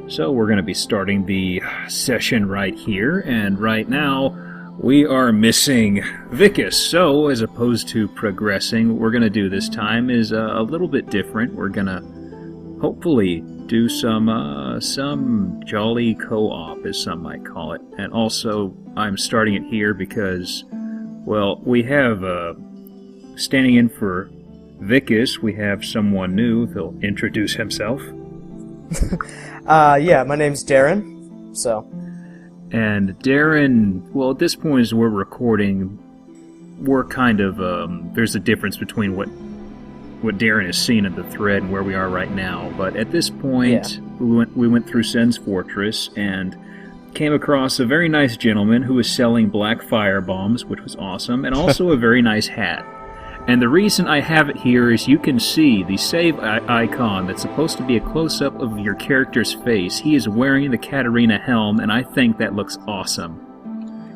So we're going to be starting the session right here, and right now we are missing Vicus. So as opposed to progressing, what we're going to do this time is a little bit different. We're going to hopefully do some jolly co-op, as some might call it. And also, I'm starting it here because, well, we have standing in for Vicus, we have someone new. He'll introduce himself. Yeah, my name's Darren, so... And Darren, well, at this point as we're recording, we're kind of, there's a difference between what Darren has seen in the thread and where we are right now. But at this point, we went through Sen's Fortress and came across a very nice gentleman who was selling black fire bombs, which was awesome, and also a very nice hat. And the reason I have it here is you can see the save icon that's supposed to be a close-up of your character's face. He is wearing the Katarina helm, and I think that looks awesome.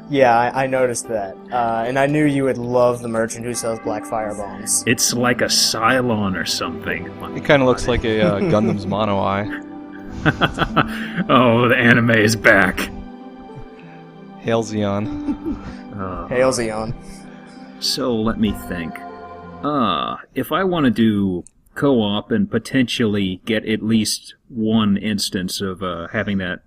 Yeah, I noticed that. And I knew you would love the merchant who sells black fire bombs. It's like a Cylon or something. It kind of looks like a Gundam's Mono Eye. Oh, the anime is back. Hail Zeon. Hail Zeon. So, let me think. If I want to do co-op and potentially get at least one instance of having that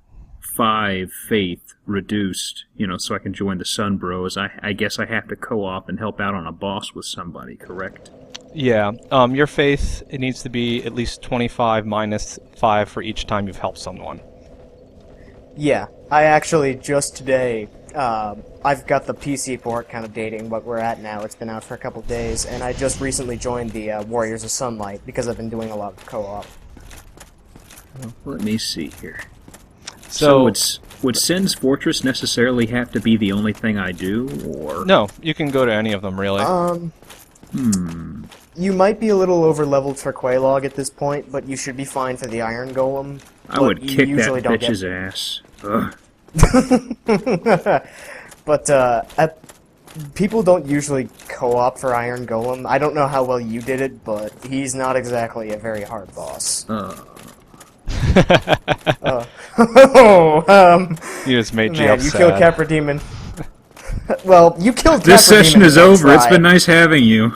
5 faith reduced, so I can join the Sun Bros, I guess I have to co-op and help out on a boss with somebody, correct? Yeah, your faith, it needs to be at least 25 minus 5 for each time you've helped someone. Yeah, I actually just today, I've got the PC port kind of dating what we're at now. It's been out for a couple days, and I just recently joined the Warriors of Sunlight because I've been doing a lot of co-op. Let me see here. So would Sen's Fortress necessarily have to be the only thing I do, or...? No, you can go to any of them, really. You might be a little over-leveled for Quelaag at this point, but you should be fine for the Iron Golem. I would kick that bitch's ass. Ugh. But, people don't usually co-op for Iron Golem. I don't know how well you did it, but he's not exactly a very hard boss. You just made man, JF you sad. killed Capra Demon. Well, you killed Capra This session Demon is in one over. It's try. been nice having you.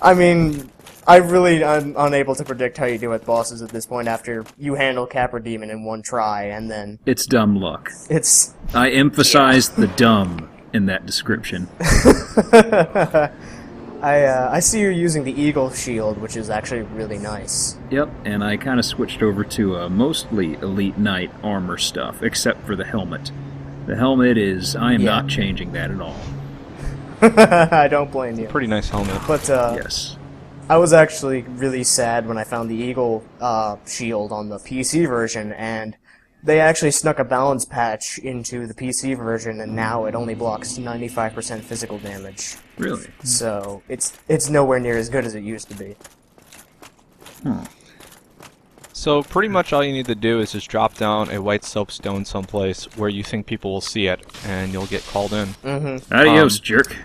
I mean, I'm unable to predict how you do with bosses at this point after you handle Capra Demon in one try, and then... It's dumb luck. It's... I emphasized the dumb in that description. I see you're using the Eagle Shield, which is actually really nice. Yep, and I kind of switched over to mostly Elite Knight armor stuff, except for the helmet. The helmet is... I am not changing that at all. I don't blame you. Pretty nice helmet. But, Yes. I was actually really sad when I found the Eagle Shield on the PC version, and they actually snuck a balance patch into the PC version, and now it only blocks 95% physical damage. Really? So, it's nowhere near as good as it used to be. So pretty much all you need to do is just drop down a white soapstone someplace where you think people will see it, and you'll get called in. Adios, jerk.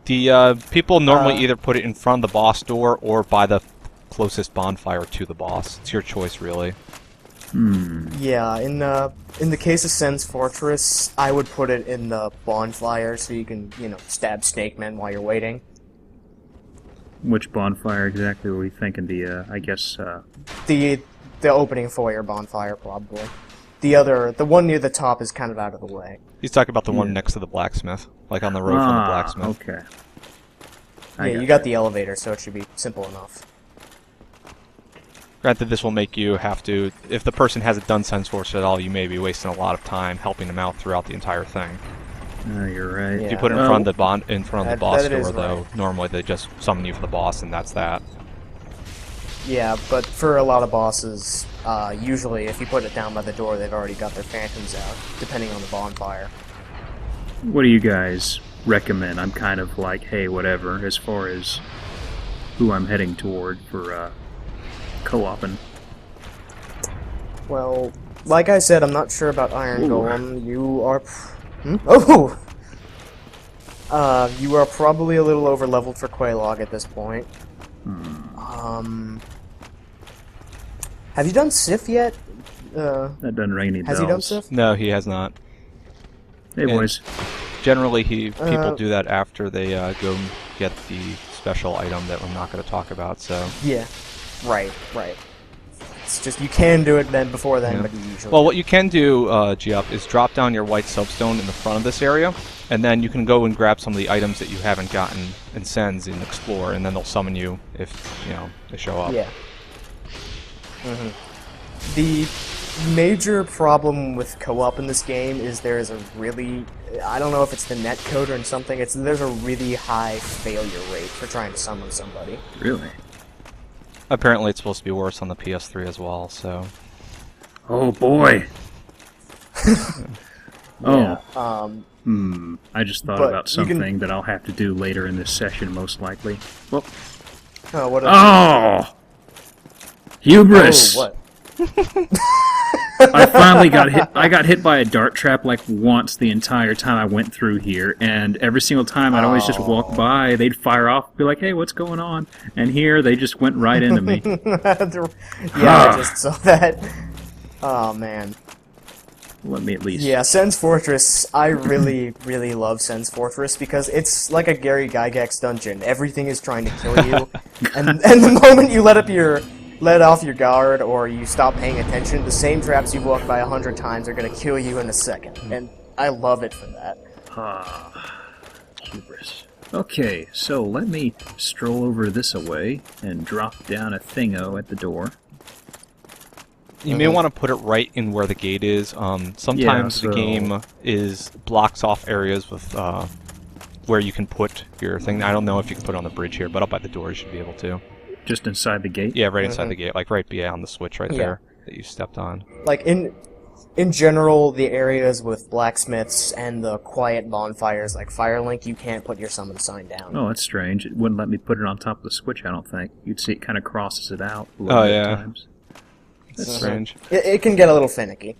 The people normally either put it in front of the boss door or by the closest bonfire to the boss. It's your choice, really. Yeah, in the case of Sen's Fortress, I would put it in the bonfire so you can, stab snake men while you're waiting. Which bonfire exactly were we thinking? The, I guess, The opening foyer bonfire, probably. The one near the top is kind of out of the way. He's talking about the one next to the blacksmith, like on the road from the blacksmith. Okay. Yeah, you got the elevator, so it should be simple enough. Granted, this will make you have to... If the person hasn't done Sen's Force at all, you may be wasting a lot of time helping them out throughout the entire thing. You're right. If you put it in front of the boss that is door, though, right. normally they just summon you for the boss, and that's that. Yeah, but for a lot of bosses, usually if you put it down by the door, they've already got their phantoms out, depending on the bonfire. What do you guys recommend? I'm kind of like, hey, whatever, as far as who I'm heading toward for co-oping. Well, like I said, I'm not sure about Iron Golem. You are... you are probably a little over-leveled for Quelaag at this point. Have you done Sif yet? That doesn't ring any bells. Has he done Sif? No, he has not. Hey, And boys. Generally, people do that after they go and get the special item that we're not going to talk about. So. Yeah. Right. It's just you can do it then before then, but you usually. Well, what you can do, G-Up, is drop down your white soapstone in the front of this area, and then you can go and grab some of the items that you haven't gotten in Sens and explore, and then they'll summon you if they show up. Yeah. The major problem with co-op in this game is there is a really, I don't know if it's the netcode or something, there's a really high failure rate for trying to summon somebody. Really? Apparently, it's supposed to be worse on the PS3 as well. So. Oh boy. Yeah, I just thought but about you can- something that I'll have to do later in this session, most likely. Well, Oh, what? Hubris! Oh, what? I finally got hit. I got hit by a dart trap like once the entire time I went through here, and every single time I'd always just walk by, they'd fire off, be like, "Hey, what's going on?" And here they just went right into me. Yeah, I just saw that. Oh man. Let me at least. Yeah, Sen's Fortress. I really, really love Sen's Fortress because it's like a Gary Gygax dungeon. Everything is trying to kill you, and the moment you let off your guard or you stop paying attention, the same traps you've walked by 100 times are going to kill you in a second. And I love it for that. Hubris. Okay, so let me stroll over this away and drop down a thingo at the door. You may want to put it right in where the gate is. Sometimes the game blocks off areas with where you can put your thing. I don't know if you can put it on the bridge here, but up by the door you should be able to. Just inside the gate? Yeah, right inside the gate, like right beyond the switch right there that you stepped on. Like in general, the areas with blacksmiths and the quiet bonfires like Firelink, you can't put your summon sign down. Oh, that's strange. It wouldn't let me put it on top of the switch, I don't think. You'd see it kind of crosses it out a little bit at times. That's strange. It can get a little finicky.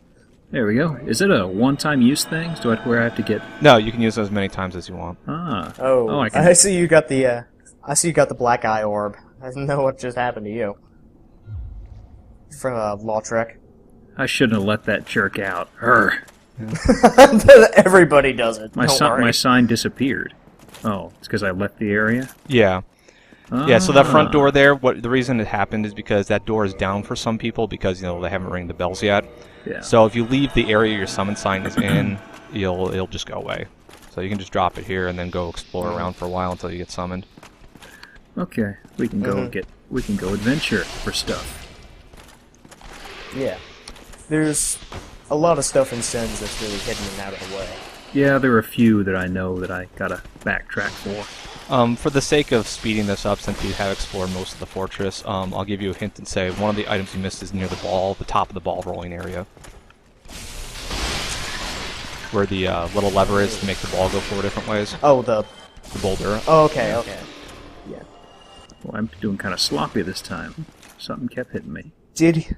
There we go. Is it a one-time use thing? Where I have to get... No, you can use it as many times as you want. Oh, I can... I see you got the black eye orb. I don't know what just happened to you. From Lautrec. I shouldn't have let that jerk out. Everybody does it. My sign disappeared. Oh, it's because I left the area? Yeah. Yeah, so that front door there, the reason it happened is because that door is down for some people because, they haven't rang the bells yet. Yeah. So if you leave the area your summon sign is in, it'll just go away. So you can just drop it here and then go explore around for a while until you get summoned. Okay, we can go adventure for stuff. Yeah. There's a lot of stuff in Sens that's really hidden and out of the way. Yeah, there are a few that I know that I gotta backtrack for. For the sake of speeding this up, since you have explored most of the fortress, I'll give you a hint and say one of the items you missed is near the top of the ball rolling area. Where the little lever is to make the ball go 4 different ways. Oh, the boulder. Oh, okay. Yeah. Well, I'm doing kind of sloppy this time. Something kept hitting me. Did...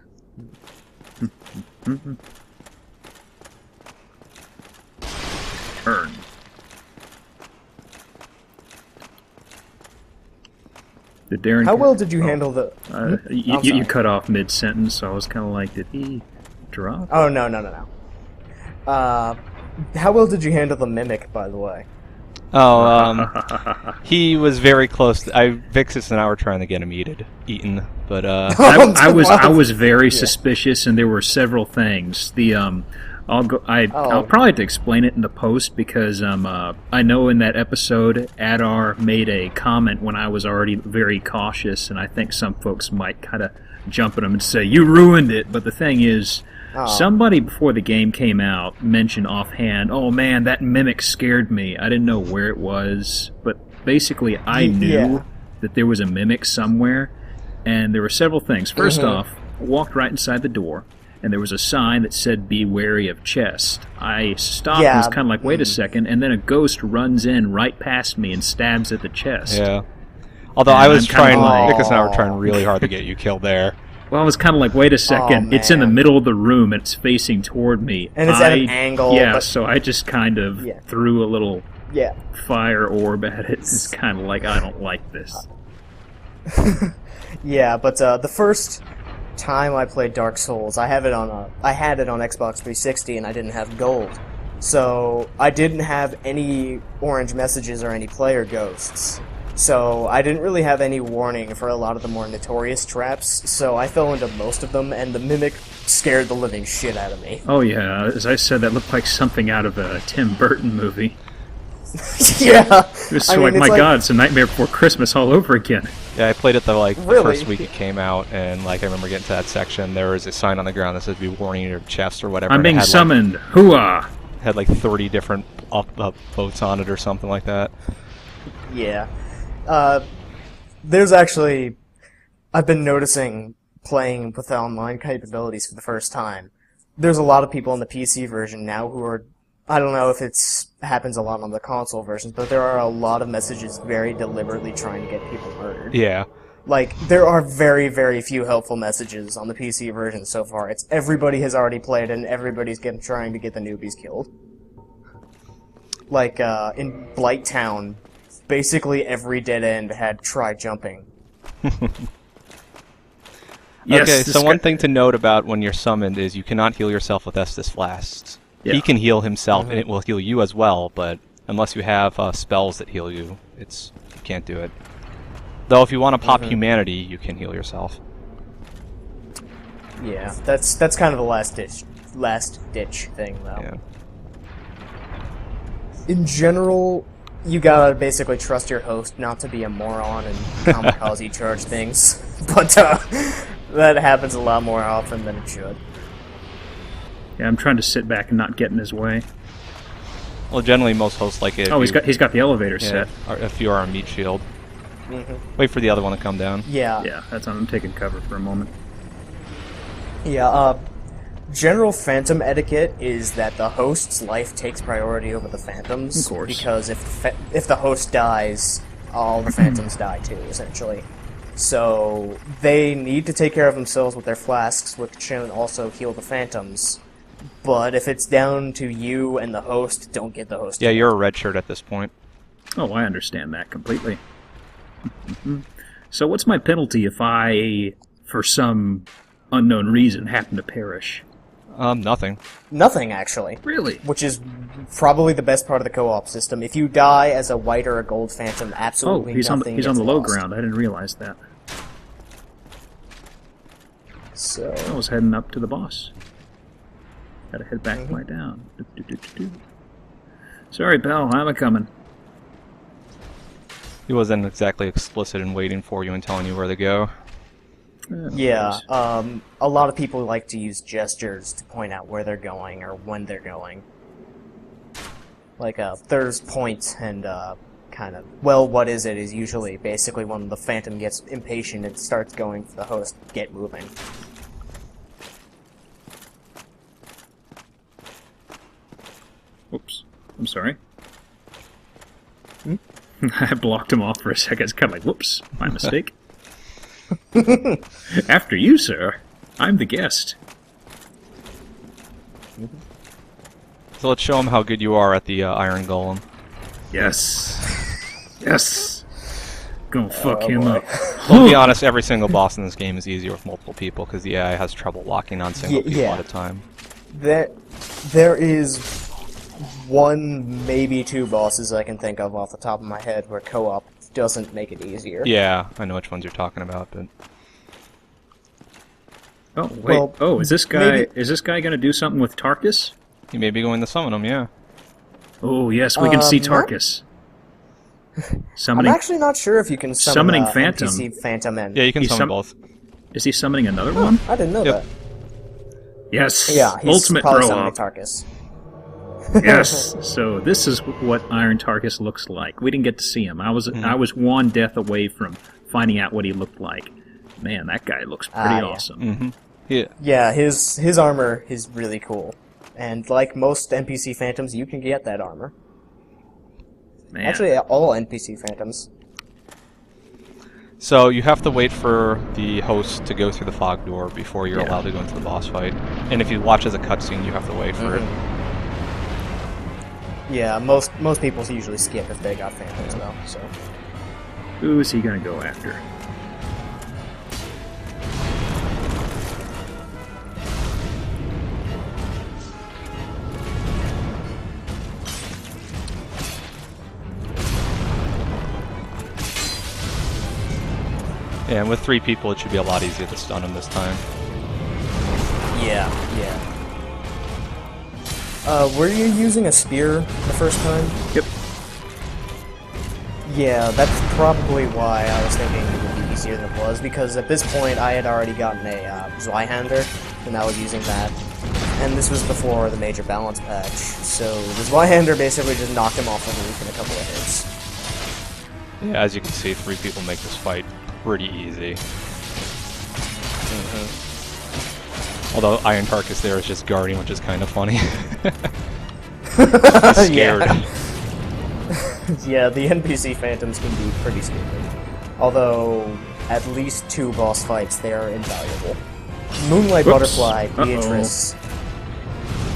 Turn. Did Darren... How well did you handle the... You cut off mid-sentence, so I was kind of like, did he drop? Oh, no. How well did you handle the mimic, by the way? Oh, he was very close. Vixis and I were trying to get him eaten, but I was very suspicious, and there were several things. I'll probably have to explain it in the post because I know in that episode Adar made a comment when I was already very cautious, and I think some folks might kind of jump at him and say you ruined it. But the thing is, somebody before the game came out mentioned offhand, "Oh man, that mimic scared me." I didn't know where it was, but basically I knew that there was a mimic somewhere, and there were several things. First off, I walked right inside the door, and there was a sign that said, "Be wary of chest." I stopped and was kind of like, wait a second, and then a ghost runs in right past me and stabs at the chest. Yeah. Although I was trying, Nicholas and I were trying really hard to get you killed there. Well, I was kind of like, wait a second, it's in the middle of the room, and it's facing toward me. And it's at an angle. Yeah, so I just kind of threw a little Yeah. fire orb at it. It's kind of like, I don't like this. Yeah, but the first time I played Dark Souls, I had it on Xbox 360 and I didn't have gold. So I didn't have any orange messages or any player ghosts. So I didn't really have any warning for a lot of the more notorious traps, so I fell into most of them, and the Mimic scared the living shit out of me. Oh yeah, as I said, that looked like something out of a Tim Burton movie. Yeah. It was so my God, it's a Nightmare Before Christmas all over again. Yeah, I played it the Really? first week it came out, and I remember getting to that section. There was a sign on the ground that says "Be warning your chest" or whatever. I'm being summoned. Hooah! Had like 30 different boats on it or something like that. Yeah. There's actually... I've been noticing, playing with the online capabilities for the first time, there's a lot of people in the PC version now who are... I don't know if it's happens a lot on the console versions, but there are a lot of messages very deliberately trying to get people murdered. Yeah. Like, there are very, very few helpful messages on the PC version so far. It's everybody has already played and everybody's trying to get the newbies killed. Like, in Blight Town, basically every dead end had try jumping. Yes, okay, so one thing to note about when you're summoned is you cannot heal yourself with Estus Flasks. Yeah. He can heal himself, and it will heal you as well, but unless you have spells that heal you, you can't do it. Though if you want to pop humanity, you can heal yourself. Yeah, that's kind of the last ditch thing, though. Yeah. In general, you gotta basically trust your host not to be a moron and kamikaze charge things, but that happens a lot more often than it should. Yeah, I'm trying to sit back and not get in his way. Well, generally most hosts like it. Oh, he's got the elevator set. If you are on meat shield. Wait for the other one to come down. Yeah. Yeah, I'm taking cover for a moment. Yeah, general phantom etiquette is that the host's life takes priority over the phantoms. Of course. Because if the host dies, all the phantoms die too, essentially. So they need to take care of themselves with their flasks, which can also heal the phantoms. But if it's down to you and the host, don't get the host. Yeah, you're a red shirt at this point. Oh, I understand that completely. So what's my penalty if I, for some unknown reason, happen to perish? Nothing. Nothing, actually. Really? Which is probably the best part of the co-op system. If you die as a white or a gold phantom, absolutely he's nothing on the gets low lost. ground. I didn't realize that. So I was heading up to the boss. Gotta head back way down. Sorry, pal, I'm a-coming. He wasn't exactly explicit in waiting for you and telling you where to go. yeah, a lot of people like to use gestures to point out where they're going or when they're going. Like, there's point and, kind of, well, what is it, is usually basically when the phantom gets impatient and starts going for the host, get moving. Oops. I'm sorry. I blocked him off for a second. It's kind of like, whoops, my mistake. After you, sir. I'm the guest. So let's show him how good you are at the Iron Golem. Yes. Yes. Gonna fuck him up. Well, to be honest, every single boss in this game is easier with multiple people, because the AI has trouble locking on single people at a time. There is one, maybe two bosses I can think of off the top of my head where co-op doesn't make it easier. Yeah, I know which ones you're talking about, but... Oh, wait. Well, is this guy going to do something with Tarkus? You may be going to summon him, yeah. Oh, yes, we can see Tarkus. Summoning. I'm actually not sure if you can summon Summoning Phantom. NPC Phantom in. Yeah, you can summon both. Is he summoning another one? I didn't know that. Yes. Yeah, he's Ultimate probably throw summoning up. Tarkus. Yes. So this is what Iron Tarkus looks like. We didn't get to see him. I was one death away from finding out what he looked like. Man, that guy looks pretty awesome. Yeah, his armor is really cool. And like most NPC Phantoms, you can get that armor. Man. Actually, all NPC Phantoms. So you have to wait for the host to go through the fog door before you're allowed to go into the boss fight. And if you watch as a cutscene, you have to wait for it. Yeah, most people usually skip if they got Phantoms, though, so... Who is he going to go after? Yeah, and with 3 people, it should be a lot easier to stun him this time. Yeah, yeah. Were you using a spear the first time? Yep. Yeah, that's probably why I was thinking it would be easier than it was, because at this point I had already gotten a Zweihander, and I was using that. And this was before the major balance patch, so the Zweihander basically just knocked him off the roof in a couple of hits. Yeah, as you can see, 3 people make this fight pretty easy. Although Iron Tarkus there is just guarding, which is kind of funny. He's scared. Yeah. Yeah, the NPC phantoms can be pretty stupid. Although, at least 2 boss fights, they are invaluable. Moonlight Butterfly, Beatrice,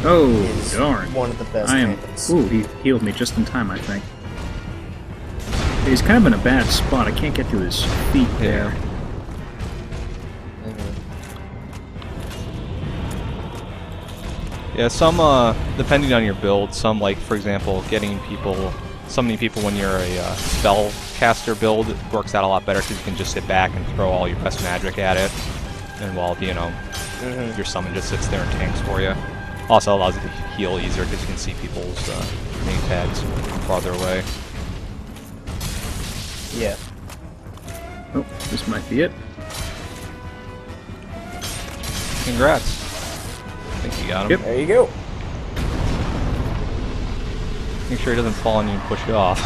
is darn. one of the best I am. phantoms. Ooh, he healed me just in time, I think. He's kind of in a bad spot. I can't get to his feet there. Yeah, some, depending on your build, some, like, for example, getting people, summoning people when you're a spellcaster build works out a lot better because you can just sit back and throw all your best magic at it, and while, you know, your summon just sits there and tanks for you. Also allows you to heal easier because you can see people's name tags farther away. Yeah. Oh, this might be it. Congrats. I think you got him. Yep. There you go. Make sure he doesn't fall on you and push you off.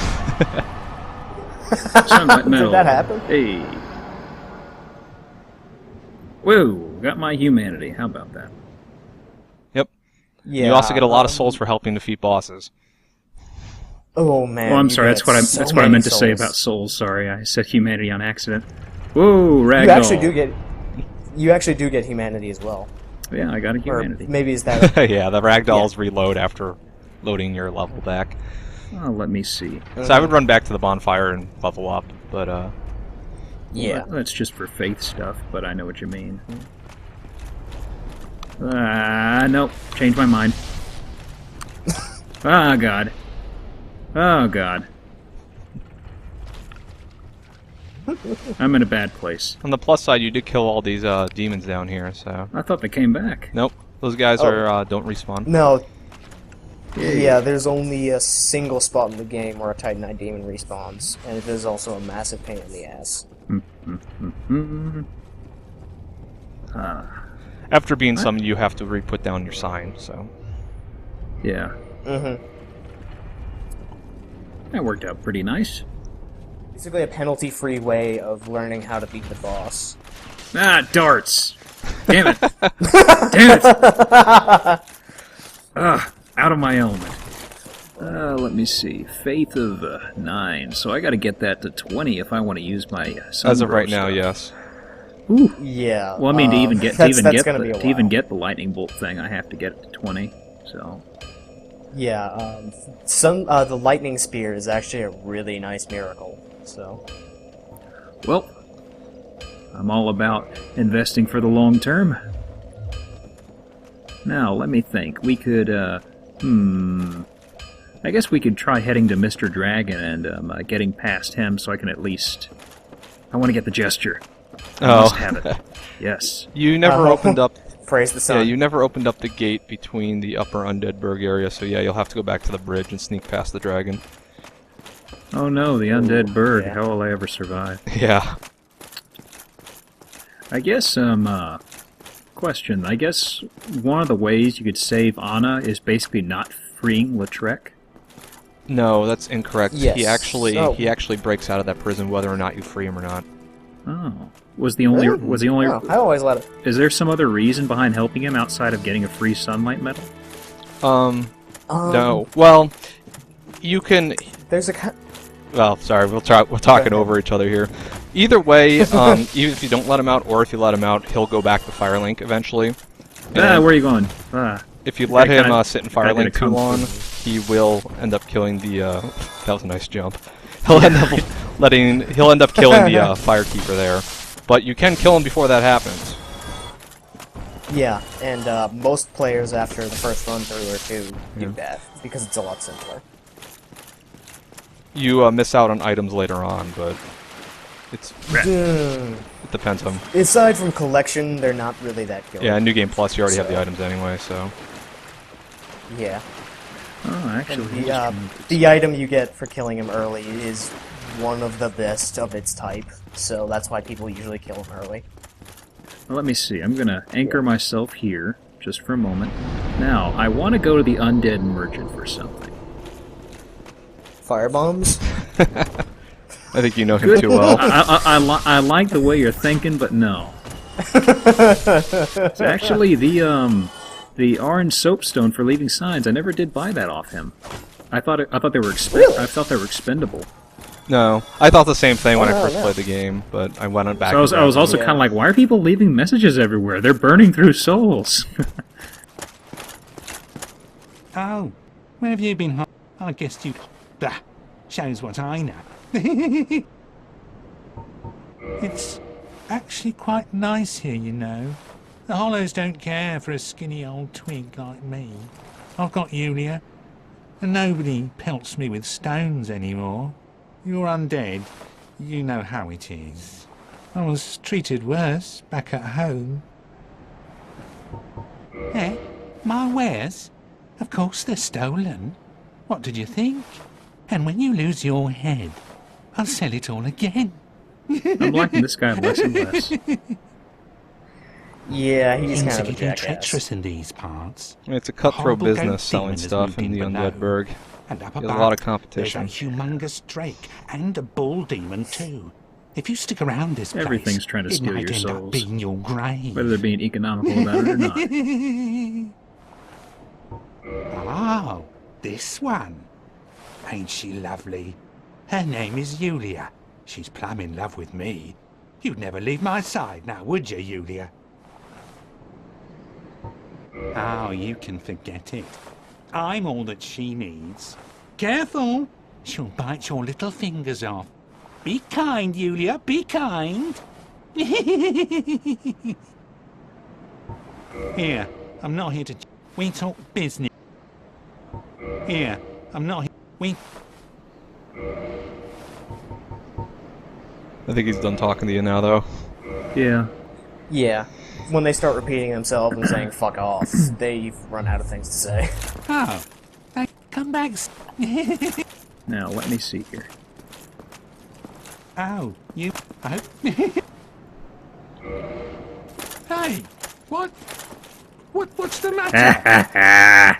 Sunlight metal. Did that happen? Hey. Whoa, got my humanity. How about that? Yep. Yeah. You also get a lot of souls for helping defeat bosses. Oh man. Oh, I'm you sorry. get That's so what I many meant to say souls. about souls. Sorry, I said humanity on accident. Whoa, ragdoll. You actually do get. You actually do get humanity as well. Yeah, I got a humanity. Or maybe is that? Yeah, the ragdolls reload after loading your level back. Oh, let me see. So I would run back to the bonfire and level up, but Yeah. Well, that's just for faith stuff, but I know what you mean. Nope. Changed my mind. Oh, God. Oh, God. I'm in a bad place. on the plus side, you did kill all these demons down here, so... I thought they came back. Nope, those guys are don't respawn. No. Yay. Yeah, there's only a single spot in the game where a Titanite demon respawns, and it is also a massive pain in the ass. After being summoned, you have to re-put down your sign, so... Yeah. That worked out pretty nice. Basically a penalty-free way of learning how to beat the boss. Ah, darts! Damn it! Damn it! Out of my element. Let me see. Faith of 9. So I gotta get that to 20 if I want to use my As of right now, yes. Ooh. Yeah. Well, I mean, to even get that's gonna be a to even while. get the lightning bolt thing, I have to get it to 20. So Yeah, the lightning spear is actually a really nice miracle, so... well, I'm all about investing for the long term. Now, let me think. We could, I guess we could try heading to Mr. Dragon and getting past him so I can at least... I want to get the gesture. I must have it. Yes. You never opened up... Praise the sun. Yeah, you never opened up the gate between the upper Undead Burg area, so yeah, you'll have to go back to the bridge and sneak past the dragon. Oh no, the undead bird. yeah. How will I ever survive? Yeah. I guess, question. I guess one of the ways you could save Anna is basically not freeing Lautrec. No, that's incorrect. Yes. He actually breaks out of that prison whether or not you free him or not. Oh. Was the only... Really? Was the only... Oh, I always let it... Is there some other reason behind helping him outside of getting a free sunlight medal? No. Well, you can... There's a... Well, sorry, we're talking over each other here. Either way, even if you don't let him out or if you let him out, he'll go back to Firelink eventually. Where are you going? If you let I him kinda- sit in I did a Firelink too kung fu long, move. he will end up killing the. That was a nice jump. He'll end up He'll end up killing the Firekeeper there, but you can kill him before that happens. Yeah, and most players after the first run through or two do that, because it's a lot simpler. You miss out on items later on, but It's Mm. it depends on. Aside from collection, they're not really that good. Yeah, New Game Plus, you already have the items anyway, so. Yeah. Oh, actually, The item you get for killing him early is one of the best of its type, so that's why people usually kill him early. well, let me see. I'm gonna anchor myself here just for a moment. Now, I want to go to the Undead Merchant for something. Firebombs? I think you know him too well. I like the way you're thinking, but no. It's actually the orange soapstone for leaving signs. I never did buy that off him. I thought they were Really? I thought they were expendable. No, I thought the same thing when I no, first no. played the game, but I went on back. So I was also kind of like, why are people leaving messages everywhere? They're burning through souls. Oh, where have you been? I guess you... Bah, shows what I know. It's actually quite nice here, you know. The Hollows don't care for a skinny old twig like me. I've got Yulia, and nobody pelts me with stones anymore. You're undead. You know how it is. I was treated worse back at home. Eh? My wares? Of course they're stolen. What did you think? And when you lose your head, I'll sell it all again. I'm liking this guy less and less. Yeah, he's Things kind are of a getting jackass. treacherous in these parts. It's a cutthroat Horrible business goat selling demon has stuff in moved the in Undead below. Burg. And up There's above, a lot of there's competition. a humongous drake and a bull demon too. If you stick around this place, Everything's trying to it steal might your end up souls. being your grave. Whether they're being economical about it or not. Oh, this one. Ain't she lovely? Her name is Yulia. She's plumb in love with me. You'd never leave my side now, would you, Yulia? Oh, you can forget it. I'm all that she needs. Careful! She'll bite your little fingers off. Be kind, Yulia, be kind. Here, I'm not here to... We talk business. Here, I'm not here... We... I think he's done talking to you now, though. Yeah. Yeah. When they start repeating themselves and saying fuck off, they run out of things to say. Oh, come back. Now, let me see here. Oh, you... Oh. Hey, what? What's the matter?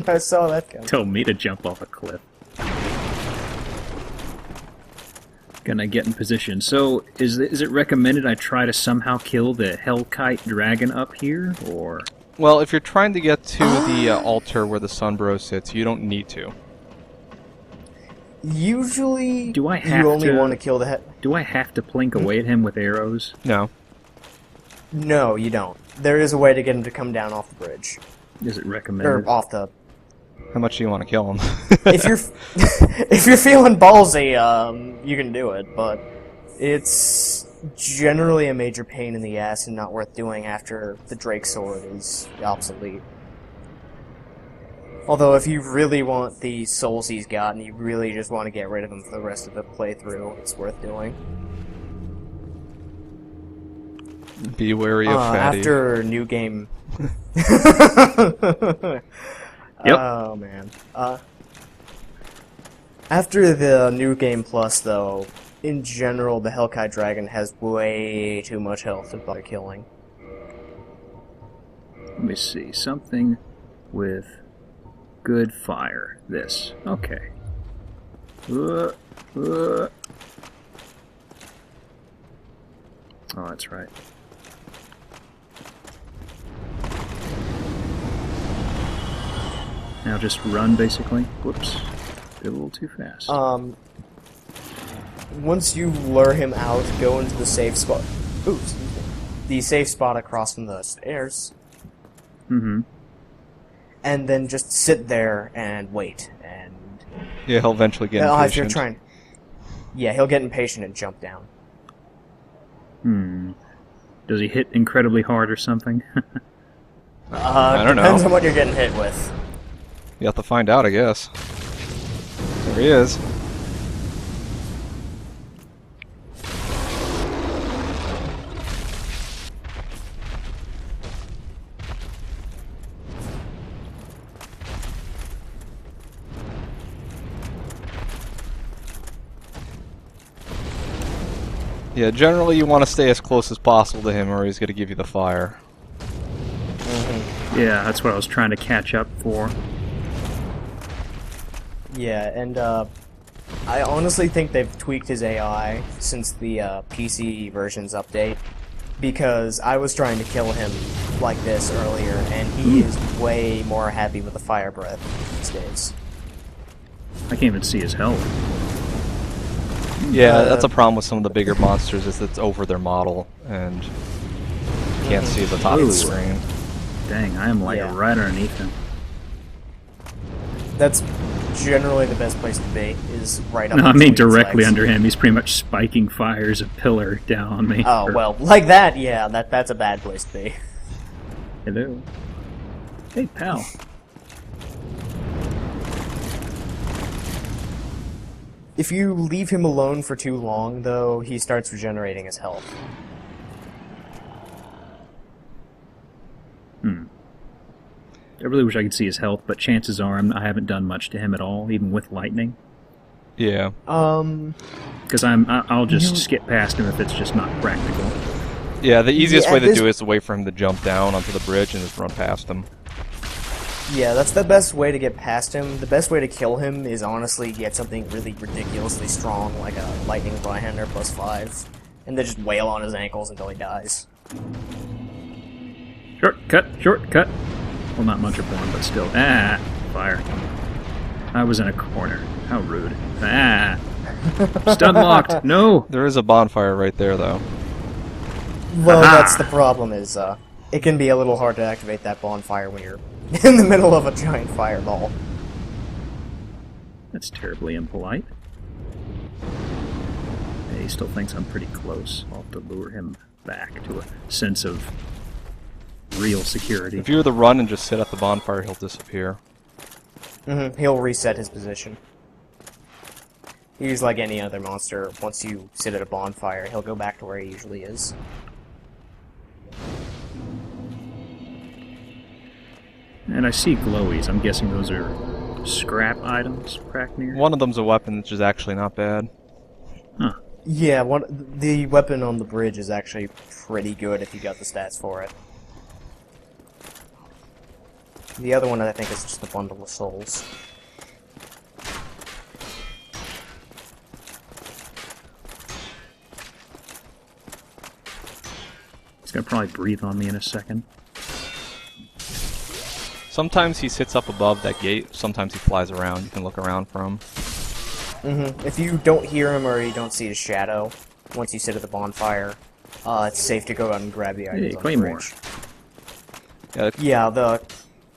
I saw that coming. Told me to jump off a cliff. Gonna get in position. So, is it recommended I try to somehow kill the Hellkite dragon up here, or...? Well, if you're trying to get to the altar where the Sunbro sits, you don't need to. Usually, Do I have you only to- want to kill the head. Do I have to plink away at him with arrows? No. No, you don't. There is a way to get him to come down off the bridge. Is it Or recommended? off the... How much do you want to kill him? If you're if you're feeling ballsy, you can do it, but it's generally a major pain in the ass and not worth doing after the Drake Sword is obsolete. Although if you really want the souls he's got and you really just want to get rid of him for the rest of the playthrough, it's worth doing. Be wary of Fatty. After New Game... Yep. Oh, man. After the New Game Plus, though, in general, the Hellkite Dragon has way too much health to bother killing. Let me see. Something with good fire. This. Okay. Oh, that's right. Now just run, basically. Whoops. Did a little too fast. Once you lure him out, go into the safe spot. Ooh, excuse me. The safe spot across from the stairs. Mm-hmm. And then just sit there and wait. And Yeah, he'll eventually get if you're impatient. trying, yeah, he'll get impatient and jump down. Does he hit incredibly hard or something? I don't Depends know. on what you're getting hit with. You have to find out, I guess. There he is. Yeah, generally you want to stay as close as possible to him, or he's going to give you the fire. Yeah, that's what I was trying to catch up for. Yeah, and I honestly think they've tweaked his AI since the PC version's update, because I was trying to kill him like this earlier, and he is way more happy with the fire breath these days. I can't even see his health. Yeah, that's a problem with some of the bigger monsters, is it's over their model, and you can't see the top of the screen. Dang, I am like Yeah. right underneath him. That's generally the best place to be, is right up No, I between mean his directly legs. under him. He's pretty much spiking fires a pillar down on me. Oh, well, like that, yeah, that's a bad place to be. Hello. Hey, pal. If you leave him alone for too long, though, he starts regenerating his health. I really wish I could see his health, but chances are I haven't done much to him at all, even with lightning. Yeah. Because I'll just skip past him if it's just not practical. Yeah, the easiest Yeah, way to this- do it is to wait for him to jump down onto the bridge and just run past him. Yeah, that's the best way to get past him. The best way to kill him is honestly get something really ridiculously strong, like a lightning byhander +5, and then just wail on his ankles until he dies. Shortcut, shortcut. Well, not much of one, but still. Ah, fire. I was in a corner. How rude. Ah. Stun locked. No. There is a bonfire right there, though. Well, Aha! that's the problem, is it can be a little hard to activate that bonfire when you're in the middle of a giant fireball. That's terribly impolite. Yeah, he still thinks I'm pretty close. I'll have to lure him back to a sense of real security. If you were to run and just sit at the bonfire, he'll disappear. He'll reset his position. He's like any other monster. Once you sit at a bonfire, he'll go back to where he usually is. And I see glowies. I'm guessing those are scrap items, Cracknear? One of them's a weapon, which is actually not bad. Huh. Yeah, the weapon on the bridge is actually pretty good if you got the stats for it. The other one, I think, is just a bundle of souls. He's gonna probably breathe on me in a second. Sometimes he sits up above that gate, sometimes he flies around. You can look around for him. If you don't hear him or you don't see his shadow, once you sit at the bonfire, it's safe to go out and grab the items Hey, on the Claymore. bridge. Yeah, Yeah, the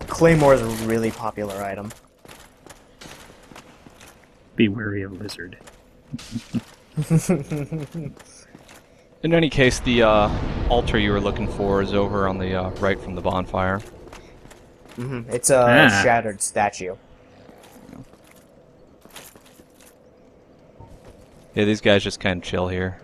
Claymore is a really popular item. Be wary of lizard. in any case, the altar you were looking for is over on the right from the bonfire. It's a shattered statue. Yeah, these guys just kind of chill here.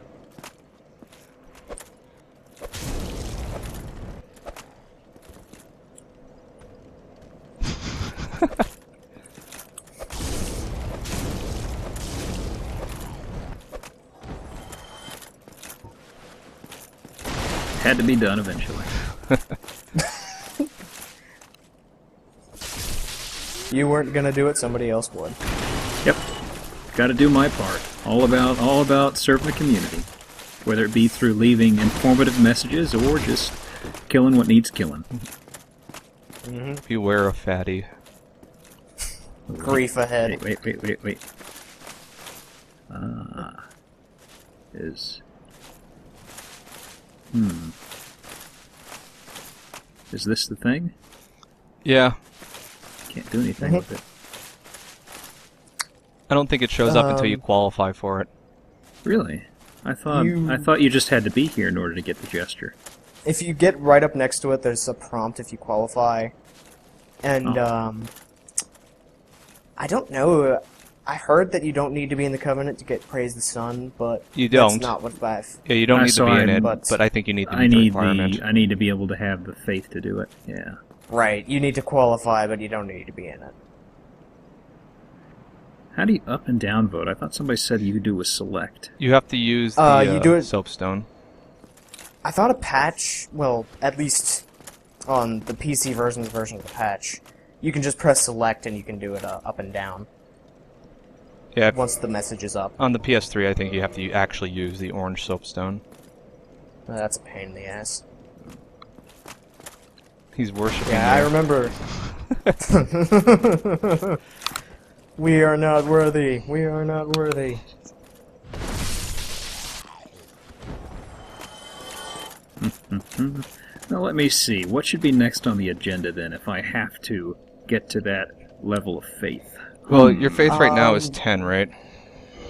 Had to be done eventually. You weren't gonna do it, somebody else would. Yep. Got to do my part. All about serving the community. Whether it be through leaving informative messages or just killing what needs killing. Beware of fatty. Grief ahead. Wait. Is... Is this the thing? Yeah, Can't do anything with it. I don't think it shows up until you qualify for it. Really? I thought you just had to be here in order to get the gesture. If you get right up next to it, there's a prompt if you qualify. And, I don't know. I heard that you don't need to be in the Covenant to get Praise the Sun, but You don't. that's not what I've... Yeah, you don't need to be in it, but but I think you need to I meet the need requirement. I need to be able to have the faith to do it. Yeah. Right, you need to qualify, but you don't need to be in it. How do you up and down vote? I thought somebody said you could do a select. You have to use the you do it- soapstone. I thought a patch, well, at least on the PC version of the patch, you can just press select and you can do it up and down Yeah, once the message is up. on the PS3, I think you have to actually use the orange soapstone. That's a pain in the ass. He's worshiping. Yeah, I you. remember. We are not worthy. We are not worthy. Now let me see. What should be next on the agenda then if I have to get to that level of faith? Well, your faith right now is 10, right?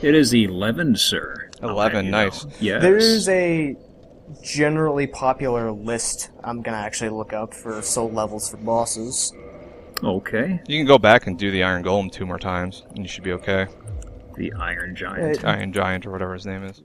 It is 11, sir. 11, nice. Yes. There's a generally popular list I'm gonna actually look up for soul levels for bosses. Okay. You can go back and do the Iron Golem 2 more times, and you should be okay. The Iron Giant. Iron Giant, or whatever his name is.